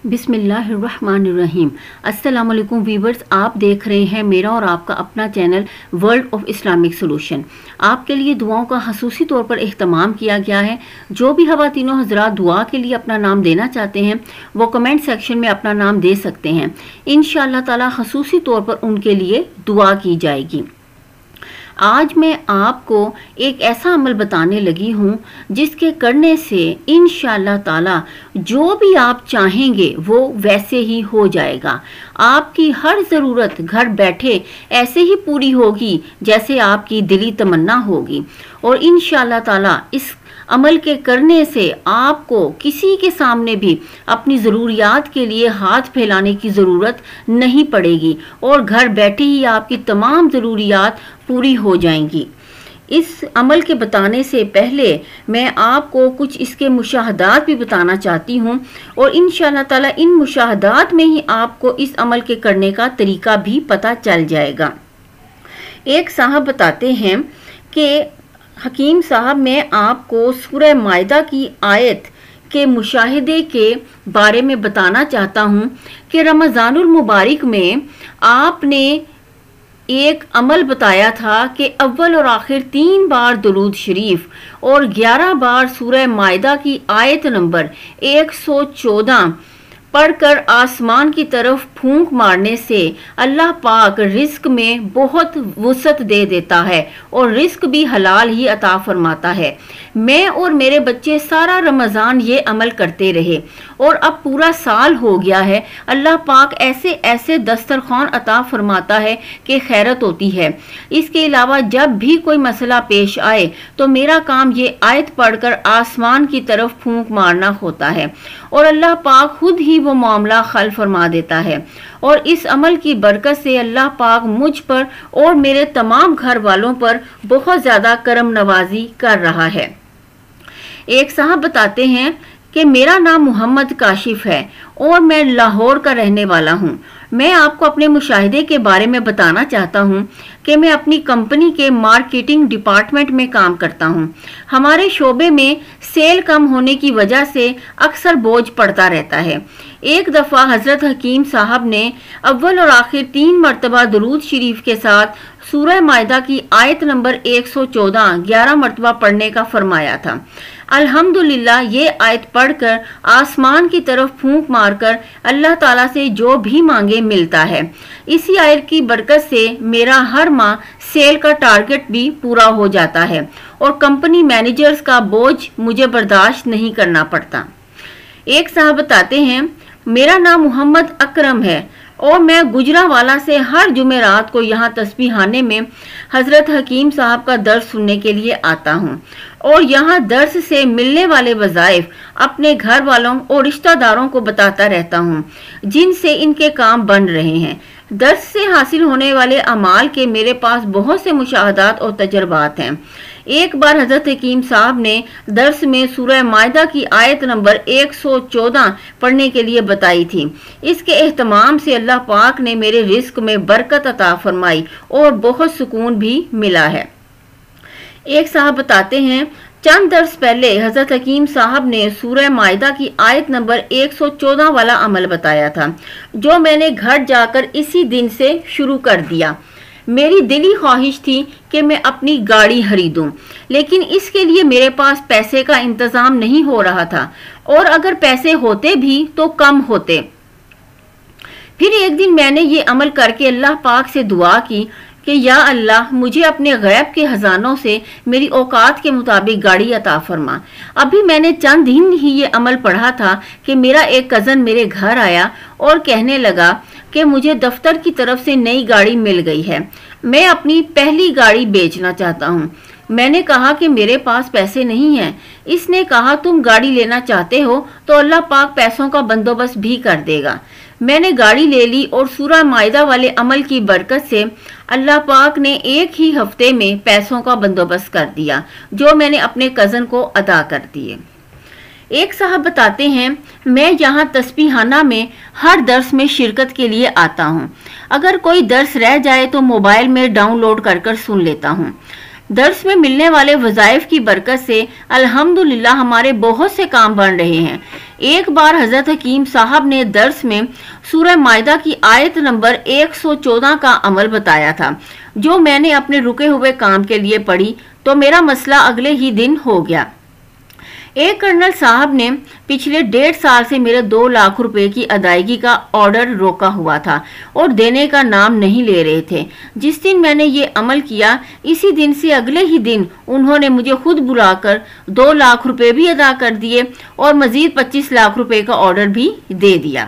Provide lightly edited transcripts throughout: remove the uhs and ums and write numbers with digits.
बिस्मिल्लाहिर्रहमानिर्रहीम। अस्सलाम वालेकुम वीवर्स, आप देख रहे हैं मेरा और आपका अपना channel world of Islamic solution. आपके लिए दुआओं का खसूसी तौर पर एहतमाम किया गया है। जो भी खवातीनों हजरात दुआ के लिए अपना नाम देना चाहते हैं वो कमेंट सेक्शन में अपना नाम दे सकते हैं। इंशाअल्लाह ताला खसूसी तौर पर उनके लिए दुआ की जाएगी। आज मैं आपको एक ऐसा अमल बताने लगी हूँ जिसके करने से इंशाअल्लाह ताला जो भी आप चाहेंगे वो वैसे ही हो जाएगा। आपकी हर ज़रूरत घर बैठे ऐसे ही पूरी होगी जैसे आपकी दिली तमन्ना होगी। और इंशाअल्लाह ताला इस अमल के करने से आपको किसी के सामने भी अपनी ज़रूरियात के लिए हाथ फैलाने की ज़रूरत नहीं पड़ेगी और घर बैठे ही आपकी तमाम ज़रूरियात पूरी हो जाएंगी। इस अमल के बताने से पहले मैं आपको कुछ इसके मुशाहदात भी बताना चाहती हूँ और इंशाअल्लाह ताला इन मुशाहदात में ही आपको इस अमल के करने का तरीका भी पता चल जाएगा। एक साहब बताते हैं कि हकीम साहब, मैं आपको सूरह माइदा की आयत के मुशाहिदे के बारे में बताना चाहता हूँ कि रमज़ानुल मुबारक में आपने एक अमल बताया था कि अव्वल और आखिर 3 बार दुरूद शरीफ और 11 बार सूरह माइदा की आयत नंबर 114 पढ़कर आसमान की तरफ फूंक मारने से अल्लाह पाक रिस्क में बहुत वुसअत दे देता है और रिस्क भी हलाल ही अता फरमाता है। मैं और मेरे बच्चे सारा रमज़ान ये अमल करते रहे और अब पूरा साल हो गया है। अल्लाह पाक ऐसे ऐसे दस्तरखान अता फरमाता है कि खैरत होती है। इसके अलावा जब भी कोई मसला पेश आए तो मेरा काम ये आयत पढ़कर आसमान की तरफ फूंक मारना होता है और अल्लाह पाक खुद ही वो मामला हल फरमा देता है। और इस अमल की बरकत से अल्लाह पाक मुझ पर और मेरे तमाम घर वालों पर बहुत ज़्यादा करम नवाजी कर रहा है। एक साहब बताते हैं कि मेरा नाम मोहम्मद काशिफ है और मैं लाहौर का रहने वाला हूँ। मैं आपको अपने मुशाहिदे के बारे में बताना चाहता हूँ कि मैं अपनी कंपनी के मार्केटिंग डिपार्टमेंट में काम करता हूँ। हमारे शोबे में सेल कम होने की वजह से अक्सर बोझ पड़ता रहता है। एक दफ़ा हज़रत हकीम साहब ने अव्वल और आखिर 3 मरतबा दुरूद शरीफ के साथ सूरह माइदा की आयत नंबर 114 11 मरतबा पढ़ने का फरमाया था। अल्हम्दुलिल्लाह ये आयत पढ़कर आसमान की तरफ फूंक मारकर अल्लाह ताला से जो भी मांगे मिलता है। इसी आयत की बरकत से मेरा हर माह सेल का टारगेट भी पूरा हो जाता है और कंपनी मैनेजर्स का बोझ मुझे बर्दाश्त नहीं करना पड़ता। एक साहब बताते हैं, मेरा नाम मोहम्मद अकरम है और मैं गुजरावाला से हर जुमेरात को यहाँ तस्बीहाने में हज़रत हकीम साहब का दर्स सुनने के लिए आता हूँ और यहाँ दर्स से मिलने वाले वज़ाइफ अपने घर वालों और रिश्तेदारों को बताता रहता हूँ जिनसे इनके काम बन रहे हैं। दर्स से हासिल होने वाले अमाल के मेरे पास बहुत से मुशाहदात और तजर्बात हैं। एक बार हज़रत हकीम साहब ने दर्स में सूरह माइदा की आयत नंबर 114 पढ़ने के लिए बताई थी। इसके एहतमाम से अल्लाह पाक ने मेरे रिस्क में बरकत अता फरमाई और बहुत सुकून भी मिला है। एक साहब बताते हैं, चंद दर्स पहले हज़रत हकीम साहब ने सूरह माइदा की आयत नंबर 114 वाला अमल बताया था जो मैंने घर जाकर इसी दिन से शुरू कर दिया। मेरी दिली ख्वाहिश थी कि मैं अपनी गाड़ी खरीदूं, लेकिन इसके लिए मेरे पास पैसे का इंतज़ाम नहीं हो रहा था और अगर पैसे होते भी तो कम होते। फिर एक दिन मैंने ये अमल करके अल्लाह पाक से दुआ की कि या अल्लाह, मुझे अपने गैब के खजानों से मेरी औकात के मुताबिक गाड़ी अता फरमा। अभी मैंने चंद दिन ही ये अमल पढ़ा था कि मेरा एक कज़न मेरे घर आया और कहने लगा कि मुझे दफ्तर की तरफ से नई गाड़ी मिल गई है, मैं अपनी पहली गाड़ी बेचना चाहता हूँ। मैंने कहा कि मेरे पास पैसे नहीं हैं। इसने कहा, तुम गाड़ी लेना चाहते हो तो अल्लाह पाक पैसों का बंदोबस्त भी कर देगा। मैंने गाड़ी ले ली और सूरह माइदा वाले अमल की बरकत से अल्लाह पाक ने एक ही हफ्ते में पैसों का बंदोबस्त कर दिया जो मैंने अपने कज़न को अदा कर दिए। एक साहब बताते हैं, मैं यहाँ तस्बीहाना में हर दर्स में शिरकत के लिए आता हूँ। अगर कोई दर्स रह जाए तो मोबाइल में डाउनलोड कर सुन लेता हूँ। درس میں ملنے والے وظائف کی برکت سے الحمدللہ ہمارے بہت سے کام بن رہے ہیں۔ ایک بار حضرت حکیم صاحب نے درس میں سورہ مائدہ کی آیت نمبر 114 کا عمل بتایا تھا، جو میں نے اپنے رکے ہوئے کام کے لیے پڑھی تو میرا مسئلہ اگلے ہی دن ہو گیا۔ ایک کرنل صاحب نے پچھلے 1.5 سال سے میرے 2 لاکھ روپے کی ادائیگی کا آرڈر روکا ہوا تھا اور دینے کا نام نہیں لے رہے تھے۔ جس دن میں نے یہ عمل کیا، اسی دن سے اگلے ہی دن انہوں نے مجھے خود بلا کر 2 لاکھ روپے بھی ادا کر دیے اور مزید 25 لاکھ روپے کا آرڈر بھی دے دیا۔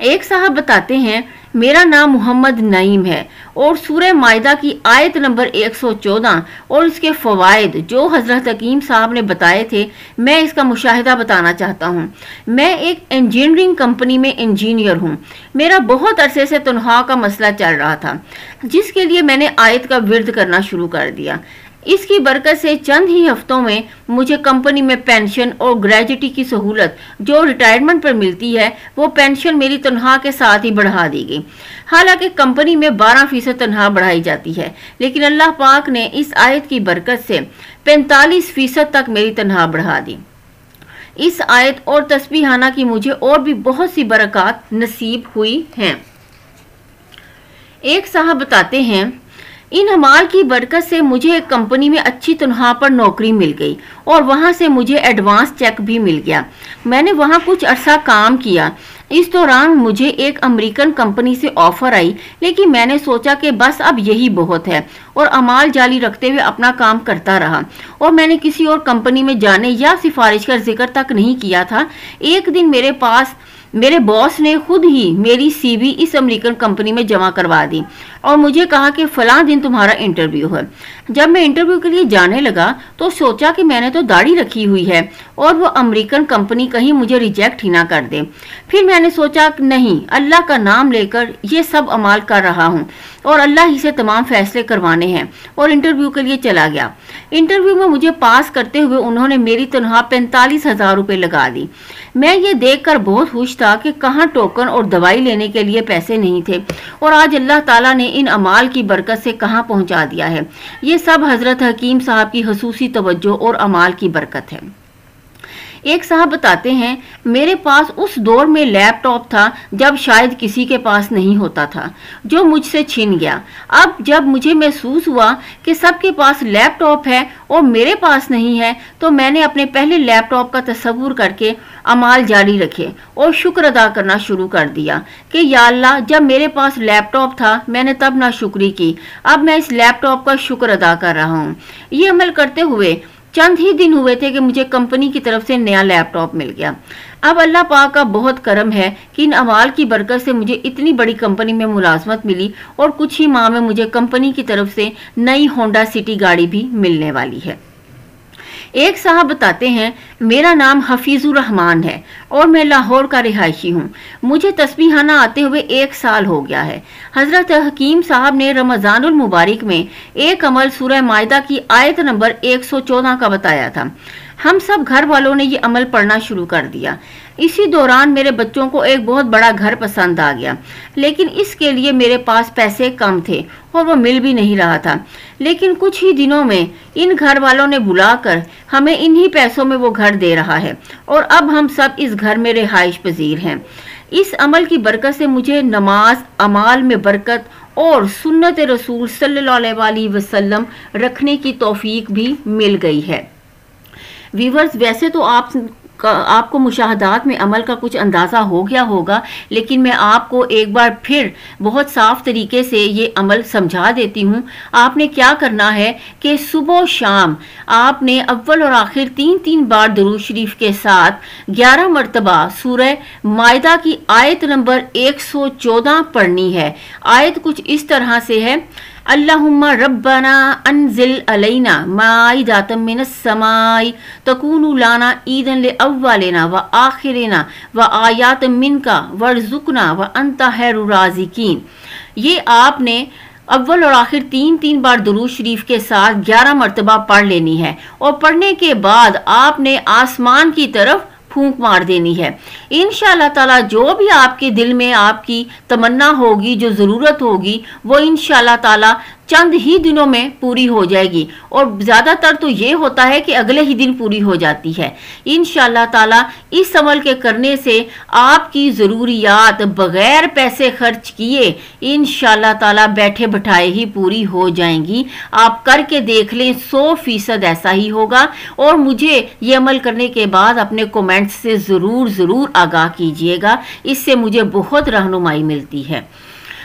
ایک صاحب بتاتے ہیں، میرا نام محمد نعیم ہے اور سورہ مائدہ کی آیت نمبر 114 اور اس کے فوائد جو حضرت حکیم صاحب نے بتائے تھے، میں اس کا مشاہدہ بتانا چاہتا ہوں۔ میں ایک انجینئرنگ کمپنی میں انجینئر ہوں۔ میرا بہت عرصے سے تنخواہ کا مسئلہ چل رہا تھا، جس کے لیے میں نے آیت کا ورد کرنا شروع کر دیا۔ اس کی برکت سے چند ہی ہفتوں میں مجھے کمپنی میں پینشن اور گریجوٹی کی سہولت جو ریٹائرمنٹ پر ملتی ہے، وہ پینشن میری تنخواہ کے ساتھ ہی بڑھا دی گئی۔ حالانکہ کمپنی میں 12% تنخواہ بڑھائی جاتی ہے، لیکن اللہ پاک نے اس آیت کی برکت سے 45% تک میری تنخواہ بڑھا دی۔ اس آیت اور تسبیحانہ کی مجھے اور بھی بہت سی برکات نصیب ہوئی ہیں۔ ایک صاحب بتاتے ہیں، ان اعمال کی برکت سے مجھے ایک کمپنی میں اچھی تنخواہ پر نوکری مل گئی اور وہاں سے مجھے ایڈوانس چیک بھی مل گیا۔ میں نے وہاں کچھ عرصہ کام کیا۔ اس دوران مجھے ایک امریکن کمپنی سے آفر آئی، لیکن میں نے سوچا کہ بس اب یہی بہت ہے اور اعمال جاری رکھتے ہوئے اپنا کام کرتا رہا، اور میں نے کسی اور کمپنی میں جانے یا سفارش کا ذکر تک نہیں کیا تھا۔ ایک دن میرے باس نے خود ہی میری سی وی اس امریکن کمپنی میں جمع کروا دی اور مجھے کہا کہ فلاں دن تمہارا انٹرویو ہے۔ جب میں انٹرویو کے لیے جانے لگا تو سوچا کہ میں نے تو داڑھی رکھی ہوئی ہے اور وہ امریکن کمپنی کہیں مجھے ریجیکٹ ہی نہ کر دے۔ پھر میں نے سوچا کہ نہیں، اللہ کا نام لے کر یہ سب عمال کر رہا ہوں اور اللہ ہی سے تمام فیصلے کروانے ہیں، اور انٹرویو کے لیے چلا گیا۔ انٹرویو میں مجھے پاس کرتے ہوئے انہوں نے میری تنخواہ 45,000 روپے لگا دی۔ میں یہ دیکھ کر بہت خوش تھا کہ کہاں ٹوکن اور دوائی لینے کے لیے پیسے نہیں تھے، اور آج اللہ تعالیٰ نے ان اعمال کی برکت سے کہاں پہنچا دیا ہے۔ یہ سب حضرت حکیم صاحب کی خصوصی توجہ اور اعمال کی برکت ہے۔ ایک صاحب بتاتے ہیں، میرے پاس اس دور میں لیپ ٹاپ تھا جب شاید کسی کے پاس نہیں ہوتا تھا، جو مجھ سے چھن گیا۔ اب جب مجھے محسوس ہوا کہ سب کے پاس لیپ ٹاپ ہے اور میرے پاس نہیں ہے، تو میں نے اپنے پہلے لیپ ٹاپ کا تصور کر کے اعمال جاری رکھے اور شکر ادا کرنا شروع کر دیا کہ یا اللہ، جب میرے پاس لیپ ٹاپ تھا میں نے تب ناشکری کی، اب میں اس لیپ ٹاپ کا شکر ادا کر رہا ہوں۔ یہ عمل کرتے ہوئے چند ہی دن ہوئے تھے کہ مجھے کمپنی کی طرف سے نیا لیپ ٹاپ مل گیا۔ اب اللہ پاک کا بہت کرم ہے کہ ان اعمال کی برکت سے مجھے اتنی بڑی کمپنی میں ملازمت ملی، اور کچھ ہی ماہ میں مجھے کمپنی کی طرف سے نئی ہونڈا سٹی گاڑی بھی ملنے والی ہے۔ ایک صاحب بتاتے ہیں، میرا نام حفیظ الرحمان ہے اور میں لاہور کا رہائشی ہوں۔ مجھے تسبیحانہ آتے ہوئے 1 سال ہو گیا ہے۔ حضرت حکیم صاحب نے رمضان المبارک میں ایک عمل سورہ مائدہ کی آیت نمبر 114 کا بتایا تھا۔ ہم سب گھر والوں نے یہ عمل پڑھنا شروع کر دیا۔ اسی دوران میرے بچوں کو ایک بہت بڑا گھر پسند آ گیا، لیکن اس کے لیے میرے پاس پیسے کم تھے اور وہ مل بھی نہیں رہا تھا۔ لیکن کچھ ہی دنوں میں ان گھر والوں نے بلا کر ہمیں انہی پیسوں میں وہ گھر دے رہا ہے، اور اب ہم سب اس گھر میں رہائش پذیر ہیں۔ اس عمل کی برکت سے مجھے نماز، اعمال میں برکت اور سنت رسول صلی اللہ علیہ وسلم رکھنے کی توفیق بھی مل گئی ہے۔ ویورز، ویسے تو آپ کو مشاہدات میں عمل کا کچھ اندازہ ہو گیا ہوگا، لیکن میں آپ کو ایک بار پھر بہت صاف طریقے سے یہ عمل سمجھا دیتی ہوں۔ آپ نے کیا کرنا ہے کہ صبح و شام آپ نے اول اور آخر 3 بار درود شریف کے ساتھ 11 مرتبہ سورہ مائدہ کی آیت نمبر 114 پڑھنی ہے۔ آیت کچھ اس طرح سے ہے، اللہم ربنا انزل علینا مائدۃ من السماء تکون لنا عیدا لاولنا وآخرنا وآیات منک وارزقنا وانت خیر الرازقین۔ یہ آپ نے اول اور آخر 3 بار درود شریف کے ساتھ 11 مرتبہ پڑھ لینی ہے، اور پڑھنے کے بعد آپ نے آسمان کی طرف پھونک مار دینی ہے۔ انشاءاللہ تعالی جو بھی آپ کے دل میں آپ کی تمنا ہوگی، جو ضرورت ہوگی، وہ انشاءاللہ تعالی चंद ही दिनों में पूरी हो जाएगी, और ज़्यादातर तो ये होता है कि अगले ही दिन पूरी हो जाती है। इंशाअल्लाह ताला इस अमल के करने से आपकी ज़रूरियात बग़ैर पैसे खर्च किए इंशाअल्लाह ताला बैठे बिठाए ही पूरी हो जाएंगी। आप करके देख लें, 100% ऐसा ही होगा। और मुझे ये अमल करने के बाद अपने कमेंट्स से ज़रूर आगाह कीजिएगा, इससे मुझे बहुत रहनुमाई मिलती है।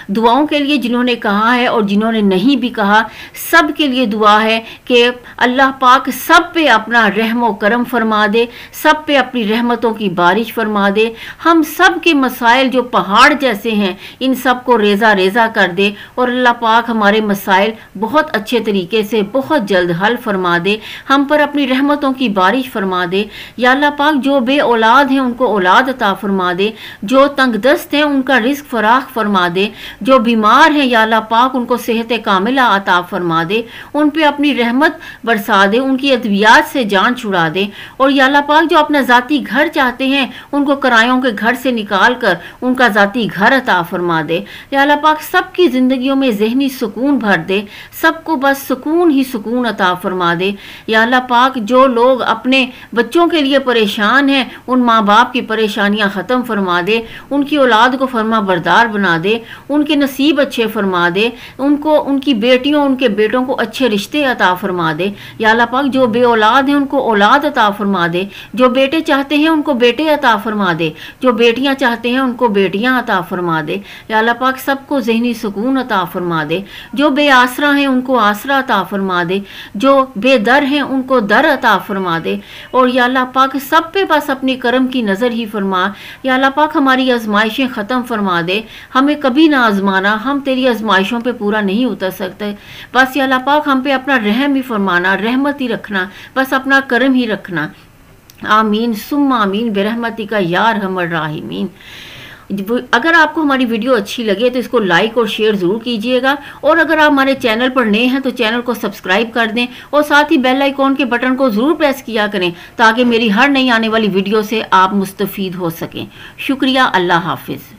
दुआओं के लिए जिन्होंने कहा है और जिन्होंने नहीं भी कहा, सब के लिए दुआ है कि अल्लाह पाक सब पे अपना रहम व करम फरमा दे, सब पे अपनी रहमतों की बारिश फरमा दे। हम सब के मसाइल जो पहाड़ जैसे हैं, इन सब को रेज़ा रेज़ा कर दे, और अल्लाह पाक हमारे मसाइल बहुत अच्छे तरीके से बहुत जल्द हल फरमा दे, हम पर अपनी रहमतों की बारिश फरमा दे। या अल्लाह पाक जो बे औलाद हैं उनको औलाद अता फरमा दे, जो तंगदस्त हैं उनका रिस्क फराख फरमा दे, जो बीमार हैं या अल्लाह पाक उनको सेहत कामिला अता फरमा दे, उन पे अपनी रहमत बरसा दे, उनकी अद्वियात से जान छुड़ा दे। और या अल्लाह पाक जो अपना ज़ाती घर चाहते हैं उनको किरायों के घर से निकाल कर उनका ज़ाती घर अता फरमा दे। या अल्लाह पाक सबकी ज़िंदगियों में ज़हनी सुकून भर दे, सबको बस सुकून ही सुकून अता फरमा दे। या अल्लाह पाक जो लोग अपने बच्चों के लिए परेशान हैं, उन माँ बाप की परेशानियाँ ख़त्म फरमा दे, उनकी औलाद को फरमा बरदार बना दे, उनके नसीब अच्छे फरमा दे, उनको उनकी बेटियों उनके बेटों को अच्छे रिश्ते अता फरमा दे। या अल्लाह पाक जो बे औलाद हैं उनको औलाद अता फरमा दे, जो बेटे चाहते हैं उनको बेटे अता फरमा दे, जो बेटियां चाहते हैं उनको बेटियां अता फरमा दे। या अल्लाह पाक सबको ज़हनी सुकून अता फरमा दे, जो बे आसरा हैं उनको आसरा अता फरमा दे, जो बेदर हैं उनको दर अता फरमा दे। और या अल्लाह पाक सब पे बस अपनी करम की नज़र ही फरमा। या अल्लाह पाक हमारी आजमाइशें ख़त्म फरमा दे, हमें कभी ना आजमाना, हम तेरी आजमाइशों पे पूरा नहीं उतर सकते। बस या अल्लाह पाक हम पे अपना रहम ही फरमाना, रहमत ही रखना, बस अपना करम ही रखना। आमीन सुम्मा आमीन बिरहमतिका या अरहमर राहिमीन। अगर आपको हमारी वीडियो अच्छी लगे तो इसको लाइक और शेयर ज़रूर कीजिएगा, और अगर आप हमारे चैनल पर नए हैं तो चैनल को सब्सक्राइब कर दें, और साथ ही बेल आइकॉन के बटन को ज़रूर प्रेस किया करें ताकि मेरी हर नई आने वाली वीडियो से आप मुस्तफ़ीद हो सकें। शुक्रिया, अल्लाह हाफिज़।